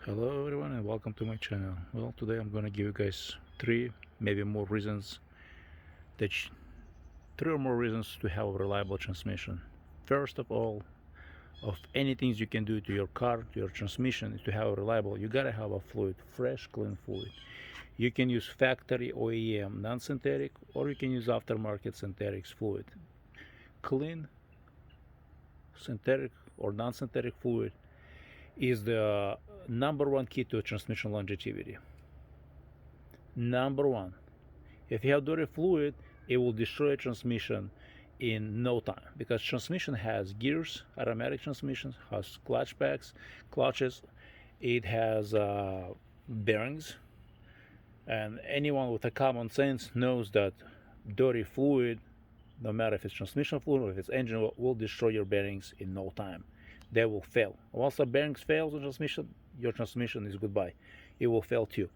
Hello everyone and welcome to my channel. Well, today I'm gonna give you guys three, maybe more reasons that three or more reasons to have a reliable transmission. First of all, of any things you can do to your car, to your transmission, to have a reliable, you gotta have a fluid, fresh, clean fluid. You can use factory OEM non-synthetic, or you can use aftermarket synthetic fluid. Clean, synthetic or non-synthetic fluid is the number one key to transmission longevity. Number one, if you have dirty fluid, it will destroy a transmission in no time because transmission has gears, automatic transmission has clutch packs, clutches, it has bearings, and anyone with a common sense knows that dirty fluid, no matter if it's transmission fluid or if it's engine, will destroy your bearings in no time. They will fail. Once the bearings fails in transmission, your transmission is goodbye. It will fail too.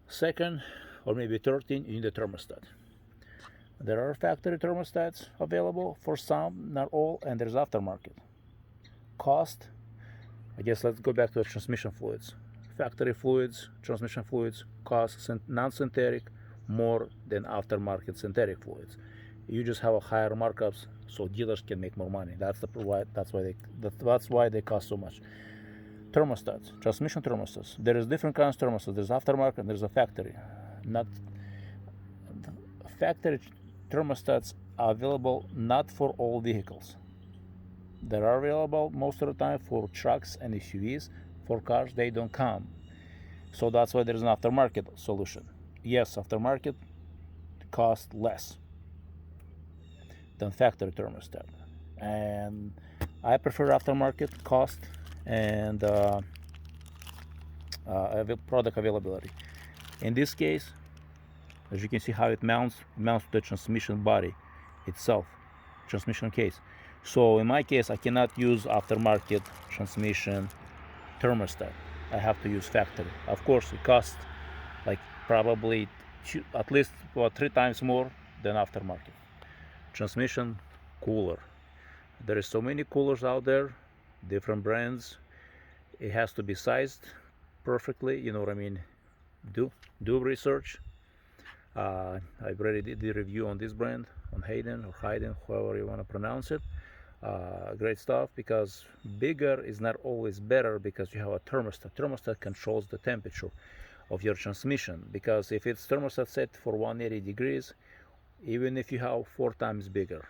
Second, or maybe third thing, you need a thermostat. There are factory thermostats available for some, not all, and there's aftermarket. Cost, I guess let's go back to the transmission fluids. Factory fluids, transmission fluids cost non-synthetic more than aftermarket synthetic fluids. You just have a higher markups, so dealers can make more money. That's why they cost so much. Thermostats, transmission thermostats. There is different kinds of thermostats. There's aftermarket and there's a factory. Not factory thermostats are available not for all vehicles. They are available most of the time for trucks and SUVs. For cars, they don't come. So that's why there's an aftermarket solution. Yes, aftermarket costs less than factory thermostat, and I prefer aftermarket cost and product availability. In this case, as you can see how it mounts to the transmission body itself, transmission case. So in my case, I cannot use aftermarket transmission thermostat. I have to use factory. Of course, it costs like probably at least 3 times more than aftermarket. Transmission cooler. There is so many coolers out there, different brands. It has to be sized perfectly. You know what I mean? Do research. I already did the review on this brand, on Hayden or Hayden, however you want to pronounce it. Great stuff, because bigger is not always better, because you have a thermostat. Thermostat controls the temperature of your transmission, because if it's thermostat set for 180 degrees, even if you have 4 times bigger,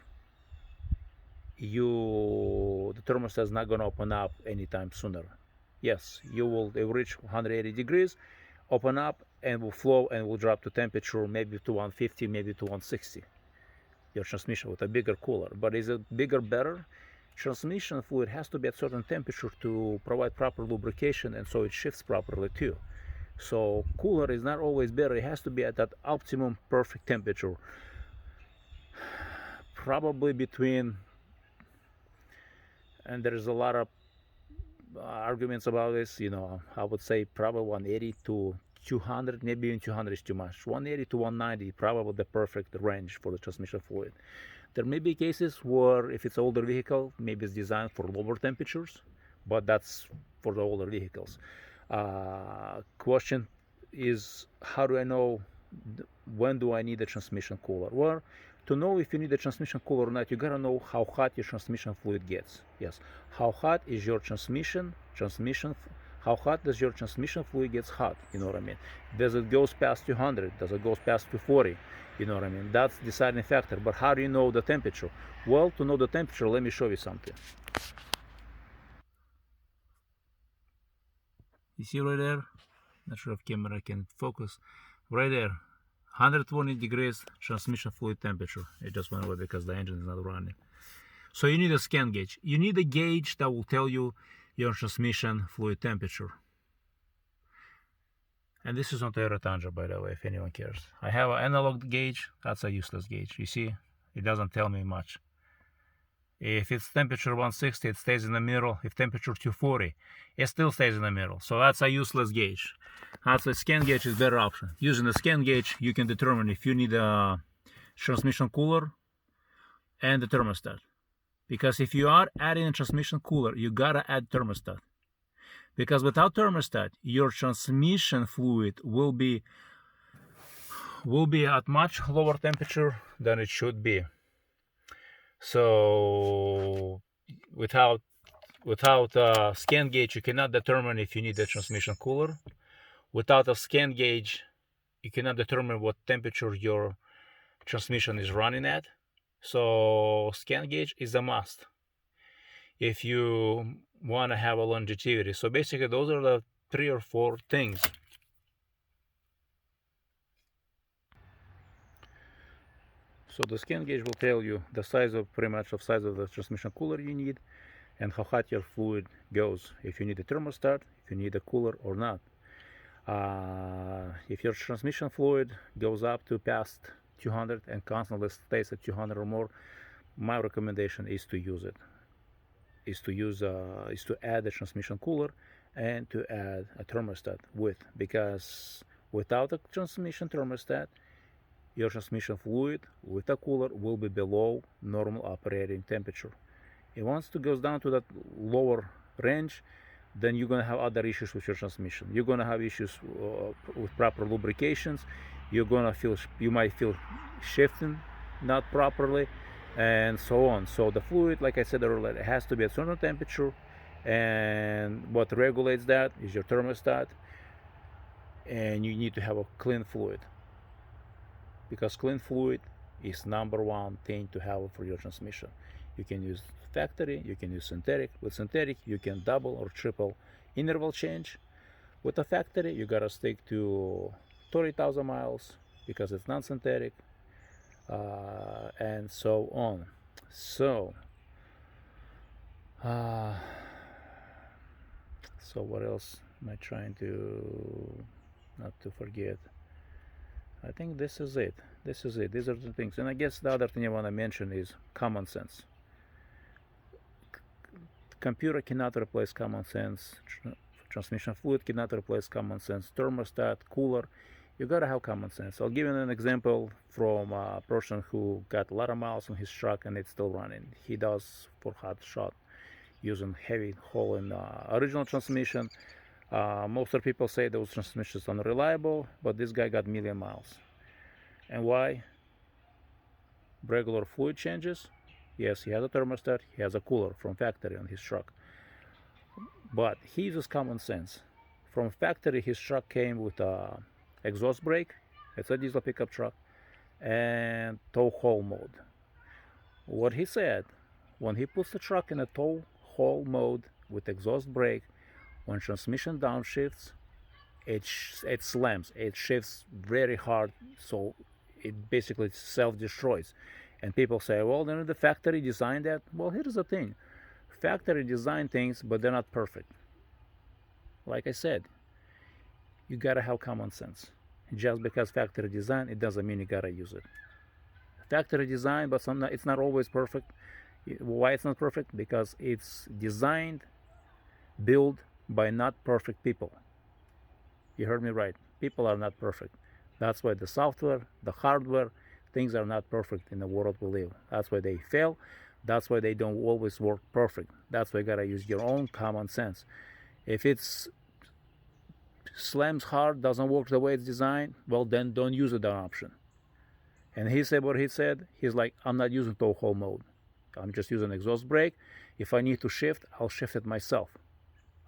the thermostat is not going to open up anytime sooner. Yes, it will reach 180 degrees, open up, and will flow and will drop to temperature maybe to 150, maybe to 160. Your transmission with a bigger cooler. But is it bigger better? Transmission fluid has to be at certain temperature to provide proper lubrication, and so it shifts properly too. So cooler is not always better. It has to be at that optimum perfect temperature, probably between, and there's a lot of arguments about this, I would say probably 180 to 200, maybe even 200 is too much. 180 to 190 probably the perfect range for the transmission fluid. There may be cases where if it's older vehicle, maybe it's designed for lower temperatures, but that's for the older vehicles. Question is, how do I know when do I need a transmission cooler? Well, to know if you need a transmission cooler or not, you gotta know how hot your transmission fluid gets. Yes, how hot is your transmission? How hot does your transmission fluid gets hot? You know what I mean? Does it goes past 200? Does it goes past 240? You know what I mean? That's deciding factor. But how do you know the temperature? Well, to know the temperature, let me show you something. You see right there? Not sure if camera can focus. Right there, 120 degrees transmission fluid temperature. It just went away because the engine is not running. So you need a scan gauge. You need a gauge that will tell you your transmission fluid temperature. And this is not Toyota Tundra, by the way, if anyone cares. I have an analog gauge. That's a useless gauge. You see, it doesn't tell me much. If it's temperature 160, it stays in the middle. If temperature 240, it still stays in the middle. So that's a useless gauge. That's a scan gauge is a better option. Using the scan gauge, you can determine if you need a transmission cooler and the thermostat. Because if you are adding a transmission cooler, you gotta add thermostat. Because without thermostat, your transmission fluid will be at much lower temperature than it should be. So without a scan gauge, you cannot determine if you need a transmission cooler. Without a scan gauge, you cannot determine what temperature your transmission is running at. So scan gauge is a must if you want to have a longevity. So basically those are the 3 or 4 things. So the scan gauge will tell you the size of the transmission cooler you need and how hot your fluid goes, if you need a thermostat, if you need a cooler or not. If your transmission fluid goes up to past 200 and constantly stays at 200 or more, my recommendation is to use it. Is to add a transmission cooler and to add a thermostat because without a transmission thermostat, your transmission fluid with a cooler will be below normal operating temperature. And once it goes down to that lower range, then you're going to have other issues with your transmission. You're going to have issues with proper lubrications. You might feel shifting not properly, and so on. So the fluid, like I said earlier, it has to be at a certain temperature, and what regulates that is your thermostat, and you need to have a clean fluid, because clean fluid is #1 thing to have for your transmission. You can use factory, you can use synthetic. With synthetic, you can double or triple interval change. With a factory, you gotta stick to 30,000 miles because it's non-synthetic, and so on. So what else am I trying to not to forget? I think this is it. These are the things. And I guess the other thing I want to mention is common sense. Computer cannot replace common sense. Transmission fluid cannot replace common sense. Thermostat, cooler, you gotta have common sense. I'll give you an example from a person who got a lot of miles on his truck and it's still running. He does for hot shot using heavy haul in original transmission. Most of the people say those transmissions are unreliable, but this guy got million miles. And why? Regular fluid changes. Yes, he has a thermostat, he has a cooler from factory on his truck. But he uses common sense. From factory, his truck came with a exhaust brake. It's a diesel pickup truck, and tow haul mode. What he said, when he puts the truck in a tow haul mode with exhaust brake, when transmission downshifts, it slams, it shifts very hard, so it basically self-destroys. And people say, well, then the factory designed that. Well, here's the thing. Factory design things, but they're not perfect. Like I said, you gotta have common sense. Just because factory design, it doesn't mean you gotta use it. Factory design, but it's not always perfect. Why it's not perfect? Because it's designed, built by not perfect people. You heard me right. People are not perfect. That's why the software, the hardware, things are not perfect in the world we live. That's why they fail. That's why they don't always work perfect. That's why you gotta use your own common sense. If it's slams hard, doesn't work the way it's designed, well, then don't use that option. And he said what he said. He's like, I'm not using tow haul mode. I'm just using exhaust brake. If I need to shift, I'll shift it myself.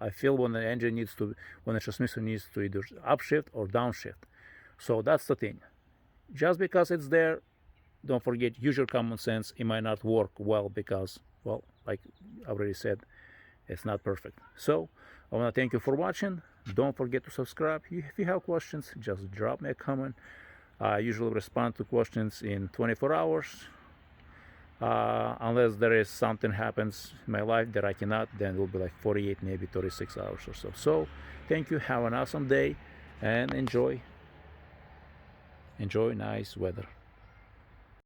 I feel when the transmission needs to either upshift or downshift. So that's the thing. Just because it's there, don't forget, use your common sense. It might not work well because, well, like I already said, it's not perfect. So I want to thank you for watching. Don't forget to subscribe. If you have questions, just drop me a comment. I usually respond to questions in 24 hours. Unless there is something happens in my life that I cannot, then it will be like 48, maybe 36 hours or so. So thank you. Have an awesome day and enjoy nice weather.